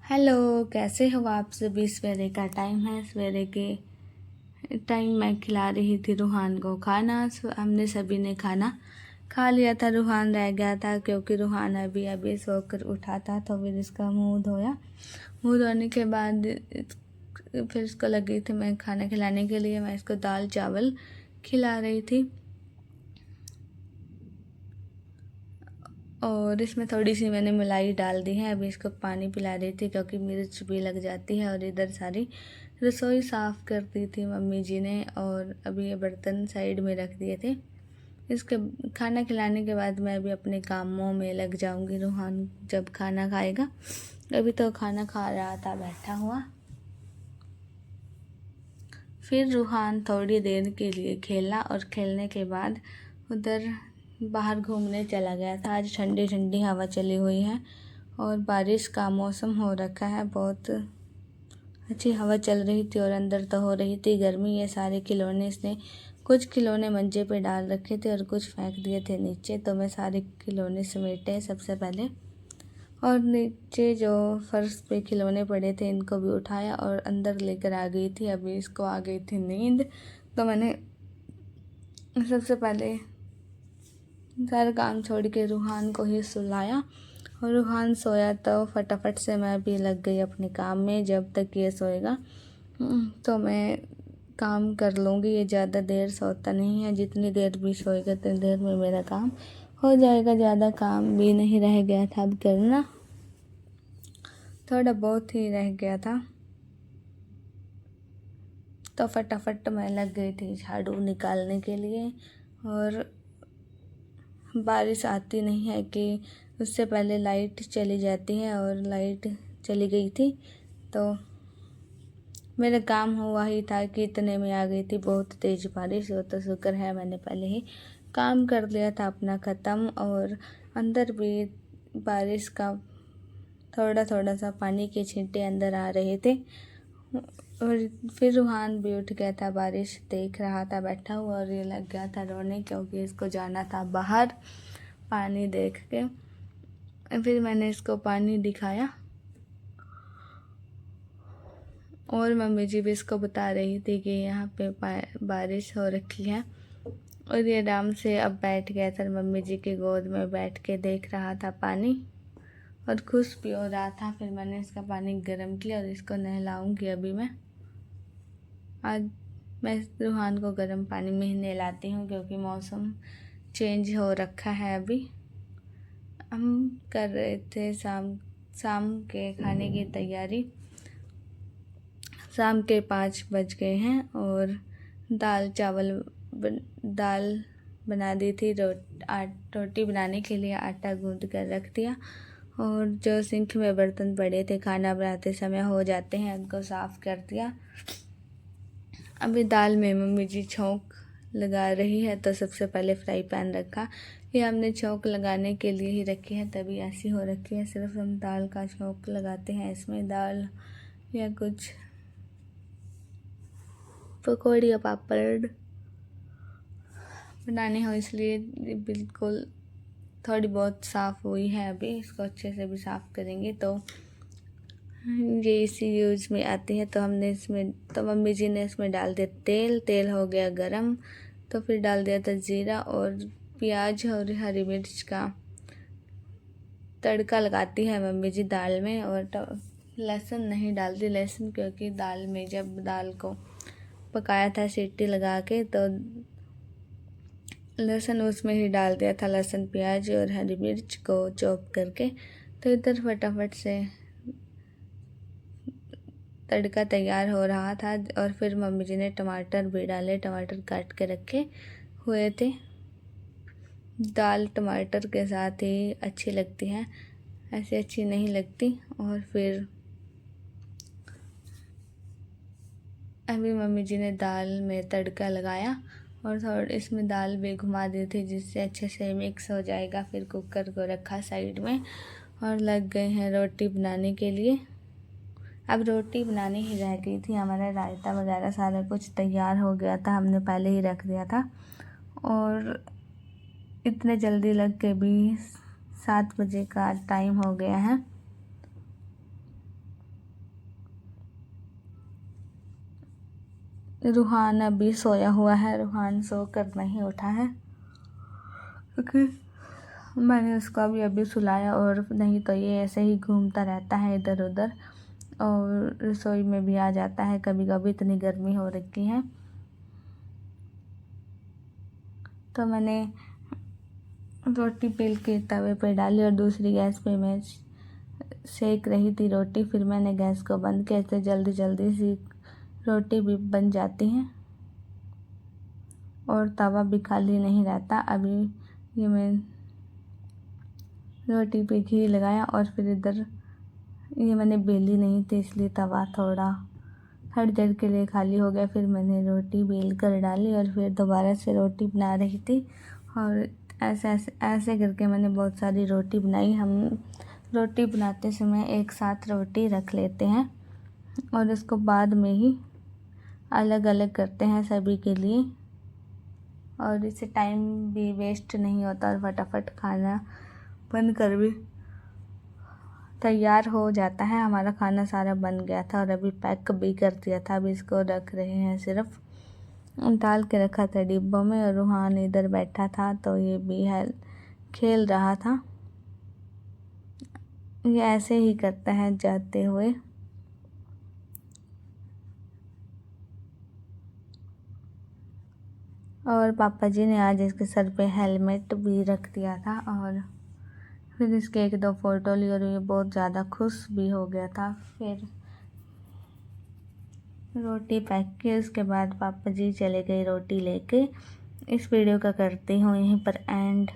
Hello, कैसे हो आप सभी। सवेरे का टाइम है। सवेरे के टाइम मैं खिला रही थी रूहान को खाना। हमने सभी ने खाना खा लिया था। रूहान रह गया था क्योंकि रूहान अभी अभी सोकर उठा था, तो फिर इसका मुंह धोया। मुंह धोने के बाद फिर इसको लगी थी मैं खाना खिलाने के लिए। मैं इसको दाल चावल खिला रही थी और इसमें थोड़ी सी मैंने मलाई डाल दी है। अभी इसको पानी पिला रही थी क्योंकि मिर्च भी लग जाती है। और इधर सारी रसोई साफ़ कर दी थी मम्मी जी ने और अभी ये बर्तन साइड में रख दिए थे। इसके खाना खिलाने के बाद मैं अभी अपने कामों में लग जाऊंगी। रूहान जब खाना खाएगा, अभी तो खाना खा रहा था बैठा हुआ। फिर रूहान थोड़ी देर के लिए खेला और खेलने के बाद उधर बाहर घूमने चला गया था। आज ठंडी ठंडी हवा चली हुई है और बारिश का मौसम हो रखा है। बहुत अच्छी हवा चल रही थी और अंदर तो हो रही थी गर्मी। ये सारे खिलौने इसने कुछ खिलौने मंजे पे डाल रखे थे और कुछ फेंक दिए थे नीचे, तो मैं सारे खिलौने समेटे सबसे पहले। और नीचे जो फर्श पे खिलौने पड़े थे इनको भी उठाया और अंदर लेकर आ गई थी। अभी इसको आ गई थी नींद, तो मैंने सबसे पहले सारा काम छोड़ के रूहान को ही सुलाया। और रूहान सोया तो फटाफट से मैं भी लग गई अपने काम में। जब तक ये सोएगा तो मैं काम कर लूँगी। ये ज़्यादा देर सोता नहीं है, जितनी देर भी सोएगा उतनी देर में मेरा काम हो जाएगा। ज़्यादा काम भी नहीं रह गया था अब करना, थोड़ा बहुत ही रह गया था, तो फटाफट मैं लग गई थी झाड़ू निकालने के लिए। और बारिश आती नहीं है कि उससे पहले लाइट चली जाती है और लाइट चली गई थी, तो मेरा काम हुआ ही था कि इतने में आ गई थी बहुत तेज़ बारिश। हो तो शुक्र है मैंने पहले ही काम कर लिया था अपना ख़त्म। और अंदर भी बारिश का थोड़ा थोड़ा सा पानी के छींटे अंदर आ रहे थे। और फिर रूहान भी उठ गया था, बारिश देख रहा था बैठा हुआ और ये लग गया था रोने क्योंकि इसको जाना था बाहर पानी देख के। फिर मैंने इसको पानी दिखाया और मम्मी जी भी इसको बता रही थी कि यहाँ पे बारिश हो रखी है। और ये आराम से अब बैठ गया था, मम्मी जी की गोद में बैठ के देख रहा था पानी और खुश भी हो रहा था। फिर मैंने इसका पानी गर्म किया और इसको नहलाऊंगी अभी मैं। आज मैं रूहान को गर्म पानी में ही नहलाती हूँ क्योंकि मौसम चेंज हो रखा है। अभी हम कर रहे थे शाम के खाने की तैयारी। शाम के 5 बज गए हैं और दाल बना दी थी। रोटी बनाने के लिए आटा गूंद कर रख दिया और जो सिंक में बर्तन पड़े थे खाना बनाते समय हो जाते हैं उनको साफ़ कर दिया। अभी दाल में मम्मी जी छौंक लगा रही है, तो सबसे पहले फ्राई पैन रखा। ये हमने छौंक लगाने के लिए ही रखी है, तभी ऐसी हो रखी है। सिर्फ हम दाल का छौंक लगाते हैं इसमें। दाल या कुछ पकौड़ी या पापड़ बनाने हो, इसलिए बिल्कुल थोड़ी बहुत साफ़ हुई है। अभी इसको अच्छे से भी साफ़ करेंगे तो ये इसी यूज में आती है। तो मम्मी जी ने इसमें डाल दिया तेल हो गया गरम, तो फिर डाल दिया था जीरा और प्याज और हरी मिर्च का तड़का लगाती है मम्मी जी दाल में। और लहसुन नहीं डालती, लहसुन क्योंकि दाल में जब दाल को पकाया था सीटी लगा के तो लहसुन उसमें ही डाल दिया था, लहसुन प्याज और हरी मिर्च को चॉप करके। तो इधर फटाफट से तड़का तैयार हो रहा था और फिर मम्मी जी ने टमाटर भी डाले। टमाटर काट के रखे हुए थे। दाल टमाटर के साथ ही अच्छी लगती है, ऐसे अच्छी नहीं लगती। और फिर अभी मम्मी जी ने दाल में तड़का लगाया और थोड़ा इसमें दाल भी घुमा दी थी जिससे अच्छे से मिक्स हो जाएगा। फिर कुकर को रखा साइड में और लग गए हैं रोटी बनाने के लिए। अब रोटी बनानी ही रह गई थी। हमारा रायता वगैरह सारा कुछ तैयार हो गया था, हमने पहले ही रख दिया था। और इतने जल्दी लग के भी 7 बजे का टाइम हो गया है। रूहान अभी सोया हुआ है। रूहान सोकर नहीं उठा है क्योंकि मैंने उसको अभी सुलाया, और नहीं तो ये ऐसे ही घूमता रहता है इधर उधर और रसोई में भी आ जाता है कभी कभी, इतनी गर्मी हो रखी है। तो मैंने रोटी बेल के तवे पे डाली और दूसरी गैस पे मैं सेक रही थी रोटी। फिर मैंने गैस को बंद किया, इससे जल्दी जल्दी सी रोटी भी बन जाती है और तवा भी खाली नहीं रहता। अभी ये मैं रोटी पे घी लगाया और फिर इधर ये मैंने बेली नहीं थी, इसलिए तवा थोड़ा थोड़ी देर के लिए खाली हो गया। फिर मैंने रोटी बेल कर डाली और फिर दोबारा से रोटी बना रही थी, और ऐसे करके मैंने बहुत सारी रोटी बनाई। हम रोटी बनाते समय एक साथ रोटी रख लेते हैं और इसको बाद में ही अलग अलग करते हैं सभी के लिए, और इससे टाइम भी वेस्ट नहीं होता और फटाफट खाना बनकर भी तैयार हो जाता है। हमारा खाना सारा बन गया था और अभी पैक भी कर दिया था। अभी इसको रख रहे हैं, सिर्फ डाल के रखा था डिब्बों में, और रूहान इधर बैठा था तो ये भी है खेल रहा था। ये ऐसे ही करता है जाते हुए। और पापा जी ने आज इसके सर पे हेलमेट भी रख दिया था, और फिर इसके 1-2 फ़ोटो ली और ये बहुत ज़्यादा खुश भी हो गया था। फिर रोटी पैक की, उसके बाद पापा जी चले गए रोटी लेके। इस वीडियो का करती हूँ यहीं पर एंड।